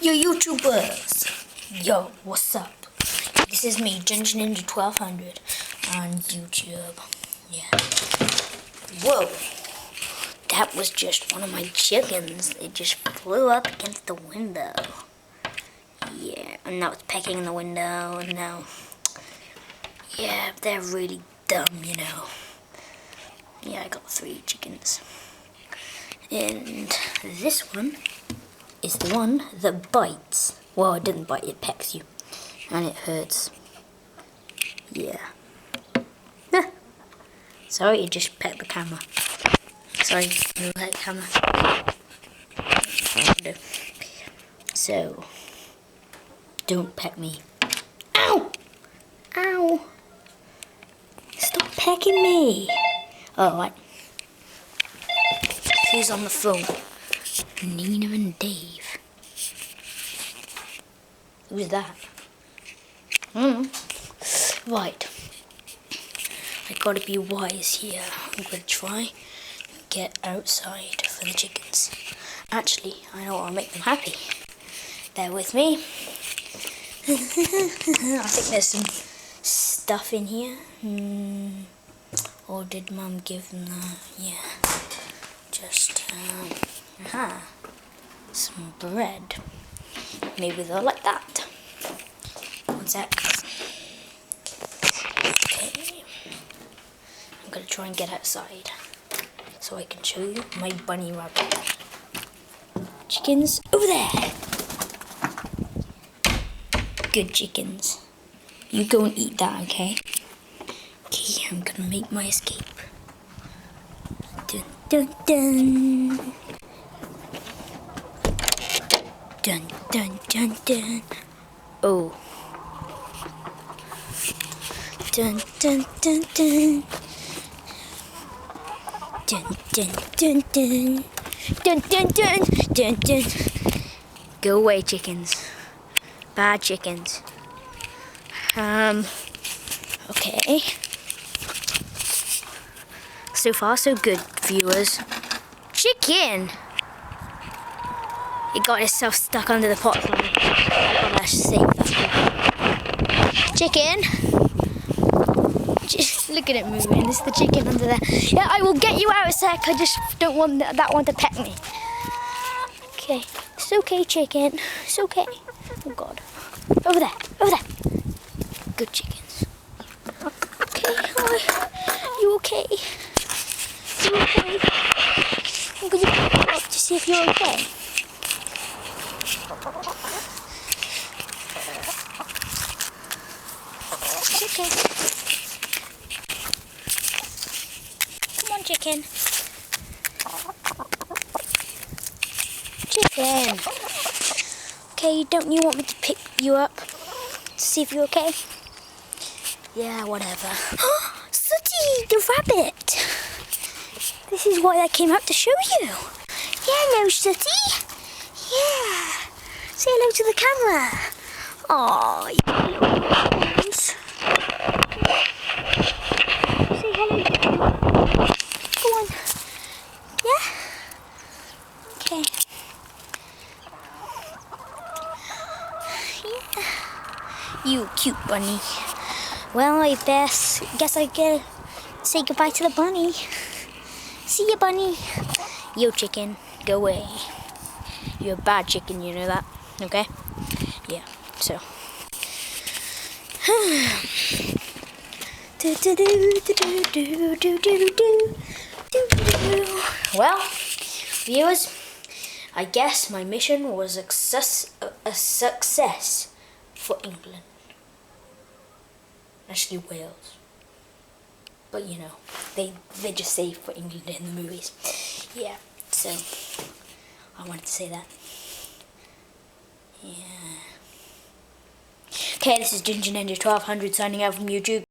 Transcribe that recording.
Yo, YouTubers! Yo, what's up? This is me, Ginger Ninja 1200 on YouTube. Yeah. Whoa! That was just one of my chickens. It just flew up against the window. Yeah, and now it's pecking in the window, and now... Yeah, they're really dumb, you know. Yeah, I got 3 chickens. And this one is the one that bites. Well, it doesn't bite, it pecks you. And it hurts. Yeah. Sorry, it just pecked the camera. Sorry, move that camera. So, don't peck me. Ow! Ow! Stop pecking me! Oh, right. Who's on the phone? Nina and Dave. Who's that? Right. I gotta be wise here. I'm gonna try and get outside for the chickens. Actually, I know what'll make them happy. Bear with me. I think there's some stuff in here. Or did Mum give them that? Yeah. Just, some bread. Maybe they'll like that. One sec. Okay. I'm gonna try and get outside so I can show you my bunny rabbit. Chickens over there. Good chickens. You go and eat that, okay? Okay, I'm gonna make my escape. Dun dun dun. Dun dun dun dun. Oh. Dun dun dun dun. Dun dun dun dun. Dun dun dun dun dun. Go away, chickens. Bad chickens. Okay. So far, so good, viewers. Chicken! It got itself stuck under the pot. I should save that. Chicken! Look at it moving. This is the chicken under there. Yeah, I will get you out a sec. I just don't want that one to peck me. Okay. It's okay, chicken. It's okay. Oh, God. Over there. Over there. Good chickens. Okay. You okay? You okay? I'm going to pick you up to see if you're okay. It's okay. Come on, chicken. Chicken. Okay, don't you want me to pick you up to see if you're okay? Yeah, whatever. Sooty, the rabbit. This is what I came out to show you. Yeah, hello, Sooty. Yeah. Say hello to the camera. Aw, you little bones. Say hello. Go on. Yeah? Okay. Yeah. You cute bunny. Well, I guess I gotta say goodbye to the bunny. See ya, bunny. Yo, chicken, go away. You're a bad chicken, you know that? Okay? Yeah, so. Well, viewers, I guess my mission was a success for England. Actually, Wales. But you know, they just say for England in the movies. Yeah, so I wanted to say that. Yeah. Okay, this is Ginger Ninja 1200 signing out from YouTube.